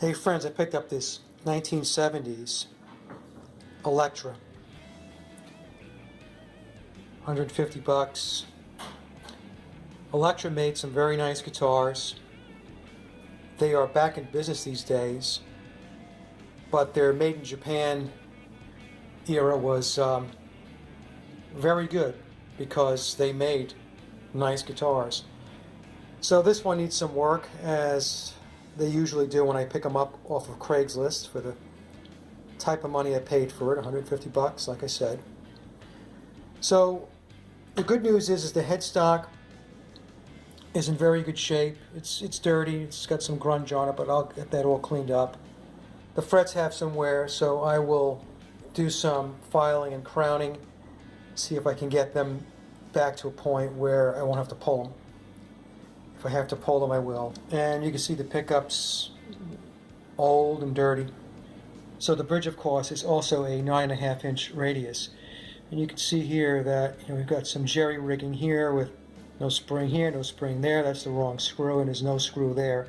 Hey friends, I picked up this 1970s Electra. 150 bucks. Electra made some very nice guitars. They are back in business these days, but their made in Japan era was very good because they made nice guitars. So this one needs some work, as they usually do when I pick them up off of Craigslist for the type of money I paid for it, 150 bucks, like I said. So the good news is the headstock is in very good shape. It's dirty, it's got some grunge on it, but I'll get that all cleaned up. The frets have some wear, so I will do some filing and crowning, see if I can get them back to a point where I won't have to pull them. If I have to pull them, I will. And you can see the pickups old and dirty. So the bridge, of course, is also a 9.5-inch radius. And you can see here that we've got some jerry rigging here with no spring here, no spring there. That's the wrong screw, and there's no screw there.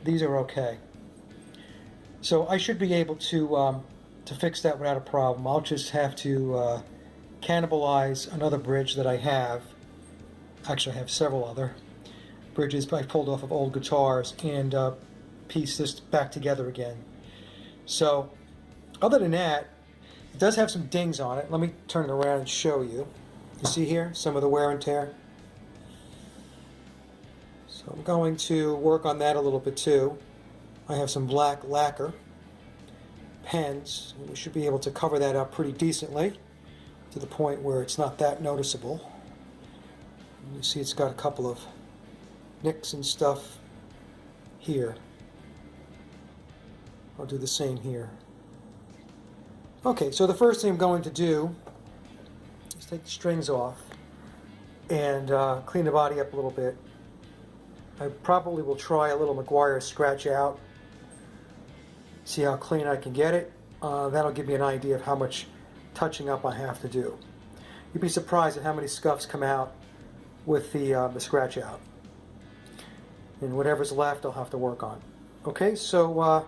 These are okay. So I should be able to fix that without a problem. I'll just have to cannibalize another bridge that I have. Actually, I have several other bridges I pulled off of old guitars and piece this back together again. So other than that, it does have some dings on it. Let me turn it around and show you. You see here some of the wear and tear? So I'm going to work on that a little bit too. I have some black lacquer pens, and we should be able to cover that up pretty decently to the point where it's not that noticeable. And you see it's got a couple of nicks and stuff here. I'll do the same here. Okay, so the first thing I'm going to do is take the strings off and clean the body up a little bit. I probably will try a little McGuire scratch out, see how clean I can get it. That'll give me an idea of how much touching up I have to do. You'd be surprised at how many scuffs come out with the scratch out. And whatever's left I'll have to work on. Okay, so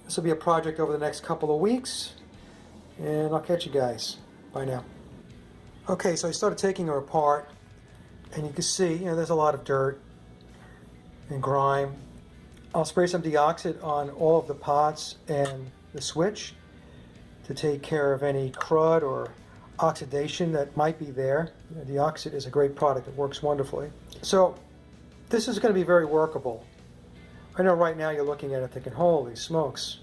this will be a project over the next couple of weeks, and I'll catch you guys. Bye now. Okay, so I started taking her apart, and you can see there's a lot of dirt and grime. I'll spray some deoxit on all of the pots and the switch to take care of any crud or oxidation that might be there. Deoxit is a great product. It works wonderfully. So this is going to be very workable. I know right now you're looking at it thinking, holy smokes,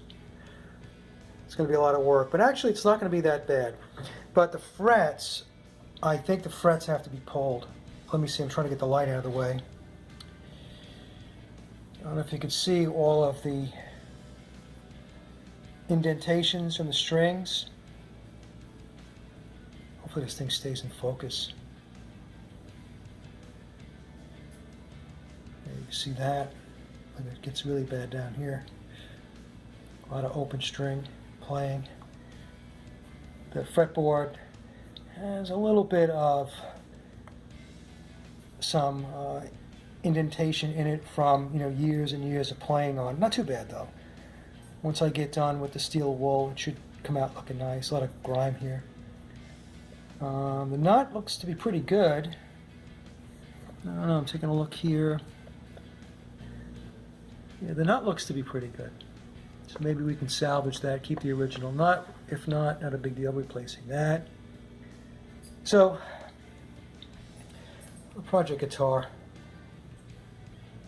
it's going to be a lot of work. But actually it's not going to be that bad. But the frets, I think the frets have to be pulled. Let me see, I'm trying to get the light out of the way. I don't know if you can see all of the indentations from the strings. Hopefully this thing stays in focus. There you can see that. And it gets really bad down here. A lot of open string playing. The fretboard has a little bit of some indentation in it from years and years of playing on. Not too bad though. Once I get done with the steel wool, it should come out looking nice. A lot of grime here. The nut looks to be pretty good. I don't know, I'm taking a look here. Yeah, the nut looks to be pretty good. So maybe we can salvage that, keep the original nut. If not a big deal, replacing that. So, a project guitar.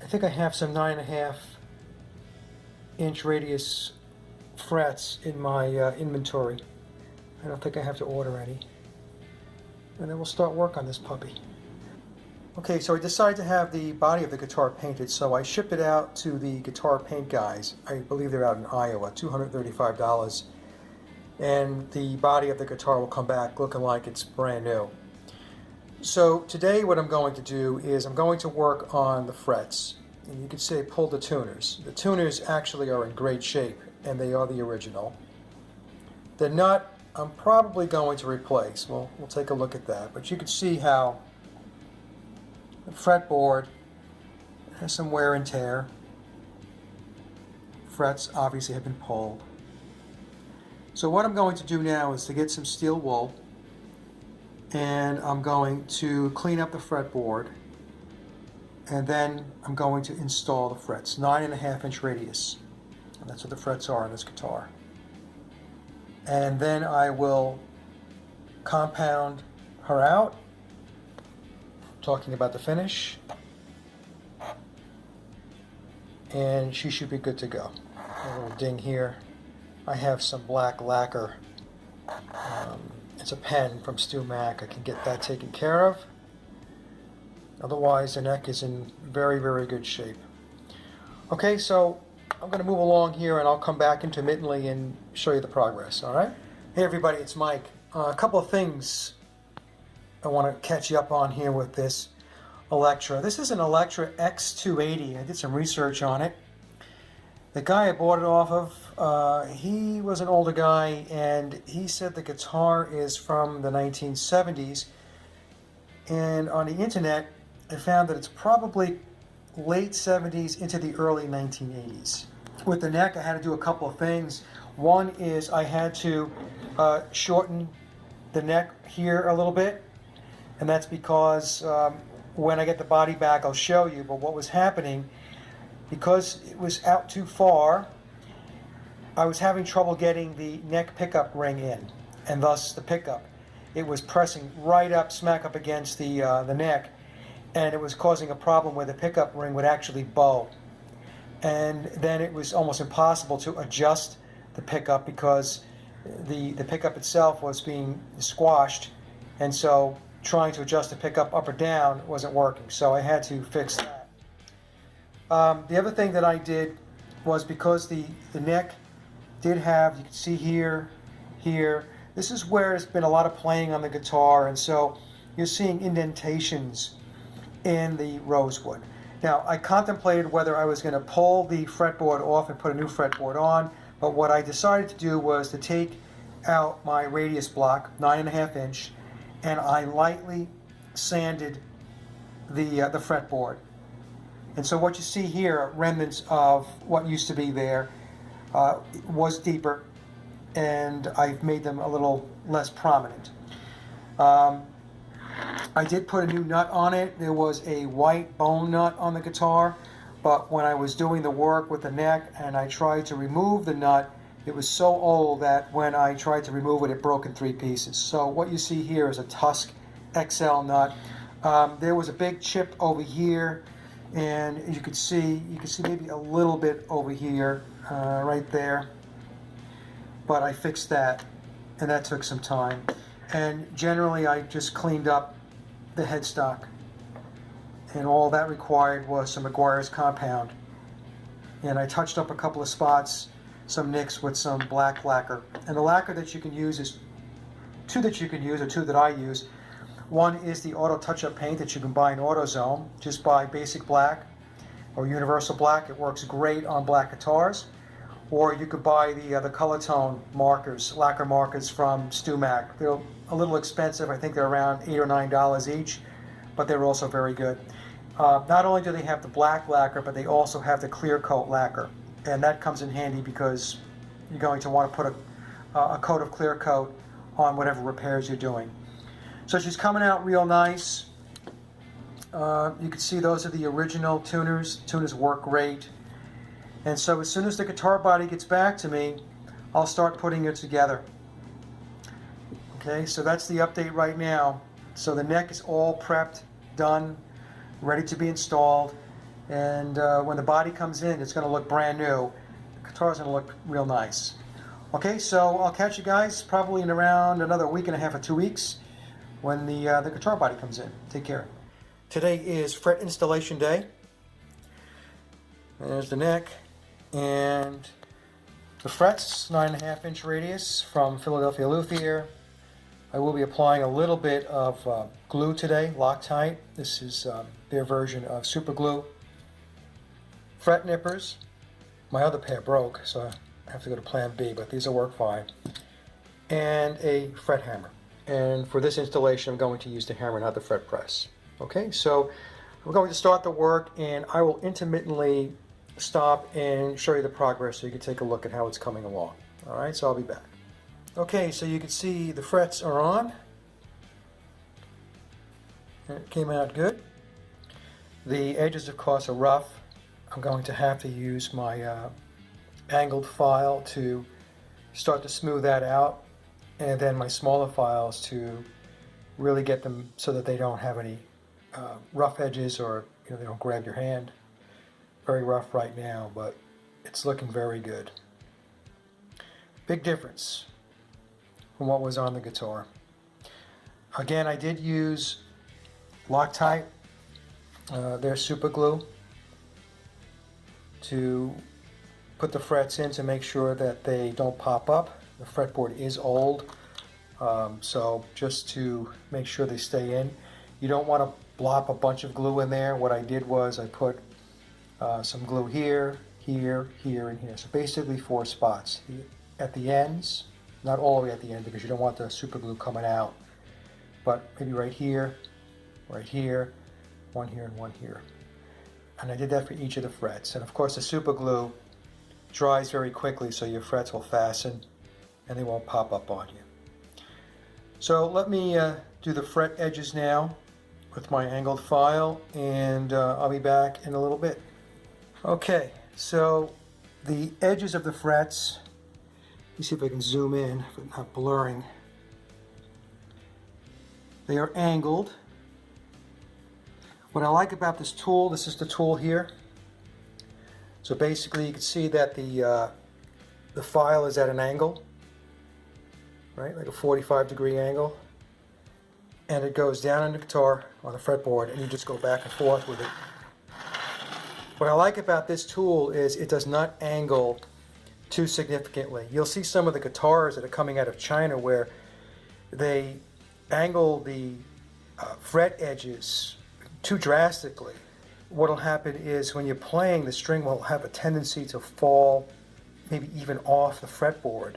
I think I have some 9.5-inch radius frets in my inventory. I don't think I have to order any. And then we'll start work on this puppy. Okay, so I decided to have the body of the guitar painted, so I shipped it out to the guitar paint guys. I believe they're out in Iowa, $235. And the body of the guitar will come back looking like it's brand new. So today what I'm going to do is I'm going to work on the frets. And you can see I pulled the tuners. The tuners actually are in great shape, and they are the original. The nut I'm probably going to replace. We'll take a look at that. But you can see how the fretboard has some wear and tear. frets obviously have been pulled. So what I'm going to do now is to get some steel wool, and I'm going to clean up the fretboard, and then I'm going to install the frets, 9.5-inch radius. And that's what the frets are on this guitar. And then I will compound her out, talking about the finish, and she should be good to go. A little ding here. I have some black lacquer. It's a pen from Stu Mac. I can get that taken care of. Otherwise, the neck is in very, very good shape. Okay, so I'm going to move along here, and I'll come back intermittently and show you the progress, all right? Hey everybody, it's Mike. A couple of things I want to catch you up on here with this Electra. This is an Electra X280. I did some research on it. The guy I bought it off of, he was an older guy, and he said the guitar is from the 1970s. And on the internet, I found that it's probably late 70s into the early 1980s. With the neck, I had to do a couple of things. One is I had to shorten the neck here a little bit, and that's because when I get the body back, I'll show you, but what was happening, because it was out too far, I was having trouble getting the neck pickup ring in, and thus the pickup. It was pressing right up, smack up against the neck, and it was causing a problem where the pickup ring would actually bow. And then it was almost impossible to adjust the pickup because the pickup itself was being squashed, and so trying to adjust the pickup up or down wasn't working, so I had to fix that. The other thing that I did was, because the neck did have, you can see here, this is where there's been a lot of playing on the guitar, and so you're seeing indentations in the rosewood. Now, I contemplated whether I was going to pull the fretboard off and put a new fretboard on, but what I decided to do was to take out my radius block, 9.5-inch, and I lightly sanded the fretboard. And so what you see here, remnants of what used to be there, was deeper, and I've made them a little less prominent. I did put a new nut on it. There was a white bone nut on the guitar, but when I was doing the work with the neck and I tried to remove the nut, it was so old that when I tried to remove it, it broke in 3 pieces. So what you see here is a Tusk XL nut. There was a big chip over here, and you can see maybe a little bit over here, right there. But I fixed that, and that took some time. And generally, I just cleaned up the headstock, and all that required was some Meguiar's compound. And I touched up a couple of spots, some nicks with some black lacquer. And the lacquer that you can use is two that I use. One is the auto touch-up paint that you can buy in AutoZone. Just buy basic black or universal black. It works great on black guitars. Or you could buy the color tone markers, lacquer markers from Stu Mac. They're a little expensive. I think they're around $8 or $9 each, but they're also very good. Not only do they have the black lacquer, but they also have the clear coat lacquer. And that comes in handy because you're going to want to put a coat of clear coat on whatever repairs you're doing. So she's coming out real nice. You can see those are the original tuners. Tuners work great. And so as soon as the guitar body gets back to me, I'll start putting it together. Okay, so that's the update right now. So the neck is all prepped, done, ready to be installed. And when the body comes in, it's going to look brand new. The guitar's going to look real nice. Okay, so I'll catch you guys probably in around another week and a half or 2 weeks when the guitar body comes in. Take care. Today is fret installation day. There's the neck and the frets, 9.5-inch radius from Philadelphia Luthier. I will be applying a little bit of glue today, Loctite. This is their version of super glue. Fret nippers. My other pair broke, so I have to go to plan B, but these will work fine. And a fret hammer. And for this installation, I'm going to use the hammer, not the fret press. Okay, so we're going to start the work, and I will intermittently stop and show you the progress so you can take a look at how it's coming along. All right, so I'll be back. Okay, so you can see the frets are on. It came out good. The edges, of course, are rough. I'm going to have to use my angled file to start to smooth that out, and then my smaller files to really get them so that they don't have any rough edges, or they don't grab your hand. Very rough right now, but it's looking very good. Big difference from what was on the guitar. Again, I did use Loctite, their super glue, to put the frets in to make sure that they don't pop up. The fretboard is old, so just to make sure they stay in. You don't want to blop a bunch of glue in there. What I did was I put some glue here, here, here, and here. So basically 4 spots. At the ends, not all the way at the end because you don't want the super glue coming out, but maybe right here, one here, and one here. And I did that for each of the frets. And of course the super glue dries very quickly, so your frets will fasten and they won't pop up on you. So let me do the fret edges now with my angled file, and I'll be back in a little bit. Okay, so the edges of the frets, let me see if I can zoom in if it's not blurring. They are angled. What I like about this tool, this is the tool here. So basically you can see that the file is at an angle, right, like a 45-degree angle. And it goes down on the guitar, on the fretboard, and you just go back and forth with it. What I like about this tool is it does not angle too significantly. You'll see some of the guitars that are coming out of China where they angle the fret edges too drastically. What will happen is when you're playing, the string will have a tendency to fall, maybe even off the fretboard.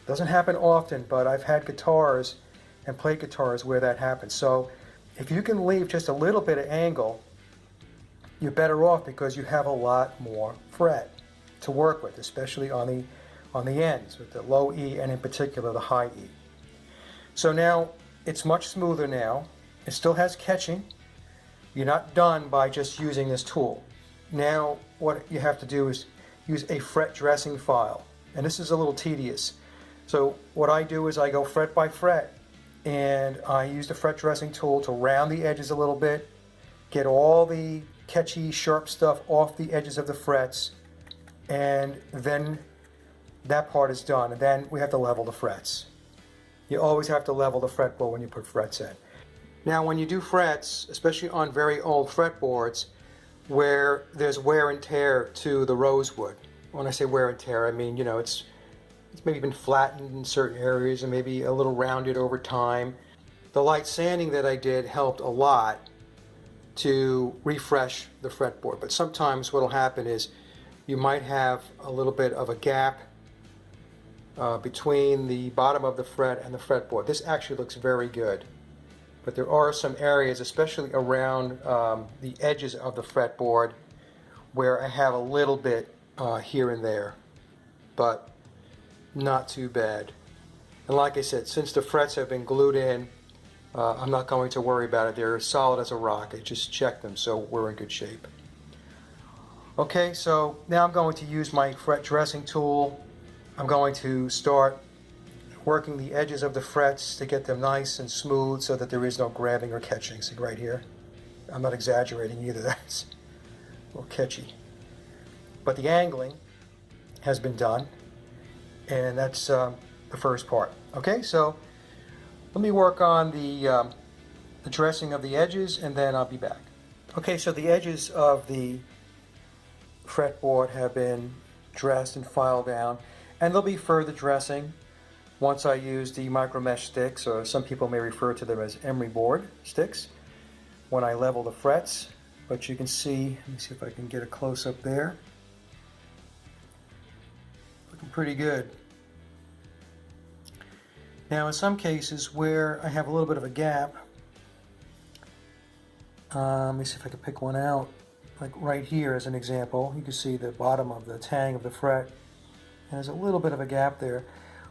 Doesn't happen often, but I've had guitars and played guitars where that happens. So if you can leave just a little bit of angle, you're better off because you have a lot more fret to work with, especially on the ends with the low E and in particular the high E. So now it's much smoother now. It still has catching. You're not done by just using this tool. Now what you have to do is use a fret dressing file, and this is a little tedious. So what I do is I go fret by fret, and I use the fret dressing tool to round the edges a little bit, get all the catchy sharp stuff off the edges of the frets, and then that part is done, and then we have to level the frets. You always have to level the fretboard when you put frets in. Now when you do frets, especially on very old fretboards where there's wear and tear to the rosewood, when I say wear and tear I mean, it's maybe been flattened in certain areas and maybe a little rounded over time. The light sanding that I did helped a lot to refresh the fretboard, but sometimes what will happen is you might have a little bit of a gap between the bottom of the fret and the fretboard. This actually looks very good, but there are some areas, especially around the edges of the fretboard, where I have a little bit here and there, but not too bad. And like I said, since the frets have been glued in, I'm not going to worry about it. They're solid as a rock. I just checked them, so we're in good shape. Okay, so now I'm going to use my fret dressing tool. I'm going to start working the edges of the frets to get them nice and smooth so that there is no grabbing or catching. See right here? I'm not exaggerating either. That's a little catchy. But the angling has been done, and that's the first part. Okay, so let me work on the dressing of the edges, and then I'll be back. Okay, so the edges of the fretboard have been dressed and filed down, and there'll be further dressing once I use the micro mesh sticks, or some people may refer to them as emery board sticks, when I level the frets. But you can see, let me see if I can get a close-up there. Looking pretty good. Now in some cases where I have a little bit of a gap, let me see if I can pick one out. like right here as an example. You can see the bottom of the tang of the fret, and there's a little bit of a gap there.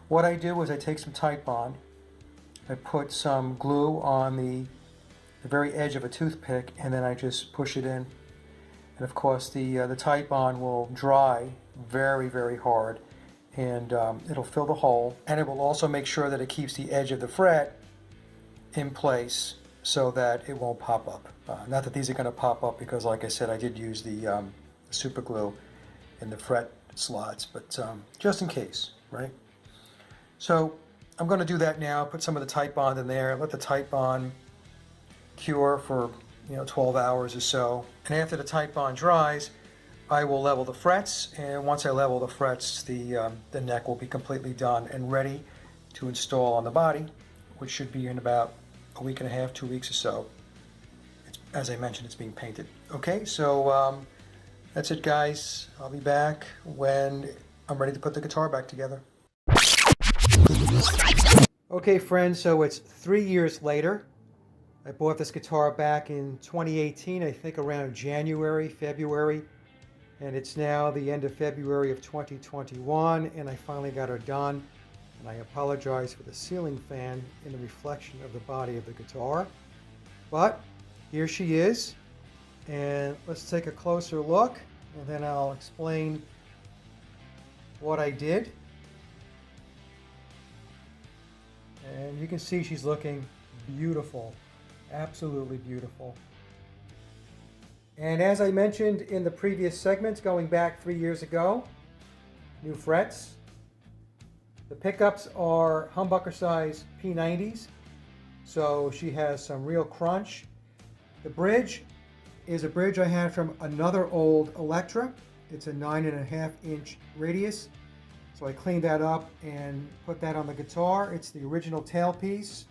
What I do is I take some Tite Bond, I put some glue on the very edge of a toothpick, and then I just push it in. And of course the Tite Bond will dry very, very hard, and it'll fill the hole, and it will also make sure that it keeps the edge of the fret in place so that it won't pop up. Not that these are going to pop up, because like I said, I did use the super glue in the fret slots, but just in case, right? So I'm going to do that now, put some of the Tite Bond in there, let the Tite Bond cure for 12 hours or so. And after the Tite Bond dries, I will level the frets, and once I level the frets, the neck will be completely done and ready to install on the body, which should be in about a week and a half, 2 weeks or so. As I mentioned, it's being painted. Okay, so that's it, guys. I'll be back when I'm ready to put the guitar back together. Okay, friends, so it's 3 years later. I bought this guitar back in 2018, I think around January, February, and it's now the end of February of 2021, and I finally got her done. And I apologize for the ceiling fan in the reflection of the body of the guitar. But here she is, and let's take a closer look, and then I'll explain what I did. And you can see she's looking beautiful, absolutely beautiful. And as I mentioned in the previous segments, going back 3 years ago, new frets. The pickups are humbucker size P90s, so she has some real crunch. The bridge is a bridge I had from another old Electra. It's a 9.5 inch radius. So I cleaned that up and put that on the guitar. It's the original tailpiece.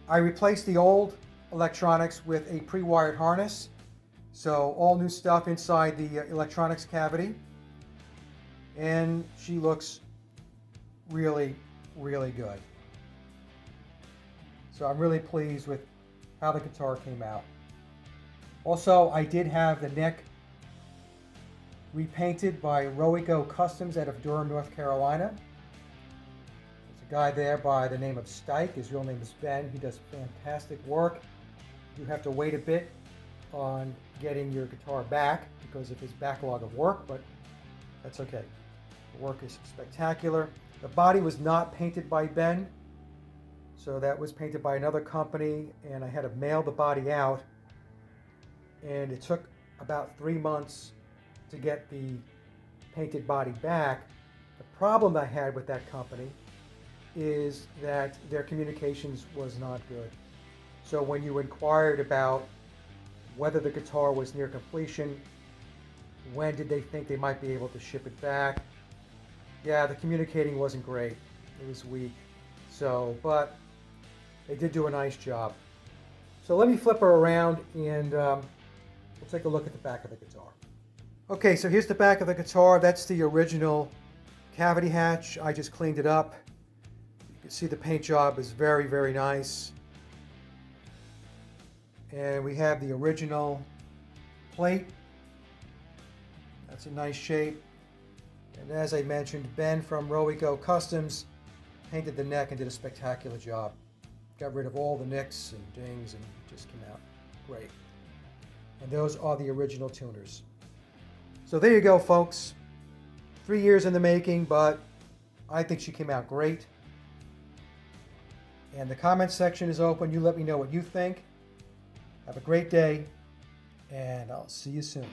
I replaced the old electronics with a pre-wired harness. So all new stuff inside the electronics cavity. And she looks really, really good. So I'm really pleased with how the guitar came out. Also, I did have the neck repainted by Rowico Customs out of Durham, North Carolina. There's a guy there by the name of Stike. His real name is Ben. He does fantastic work. You have to wait a bit on getting your guitar back because of his backlog of work, but that's okay. The work is spectacular. The body was not painted by Ben, so that was painted by another company, and I had to mail the body out, and it took about 3 months to get the painted body back. The problem I had with that company is that their communications was not good. So when you inquired about whether the guitar was near completion, when did they think they might be able to ship it back, yeah, the communicating wasn't great. It was weak. So, but they did do a nice job. So let me flip her around and we'll take a look at the back of the guitar. Okay, so here's the back of the guitar. That's the original cavity hatch. I just cleaned it up. You can see the paint job is very, very nice. And we have the original plate. That's a nice shape. And as I mentioned, Ben from Rowico Customs painted the neck and did a spectacular job. Got rid of all the nicks and dings and it just came out great. And those are the original tuners. So there you go, folks. 3 years in the making, but I think she came out great. And the comment section is open. You let me know what you think. Have a great day, and I'll see you soon.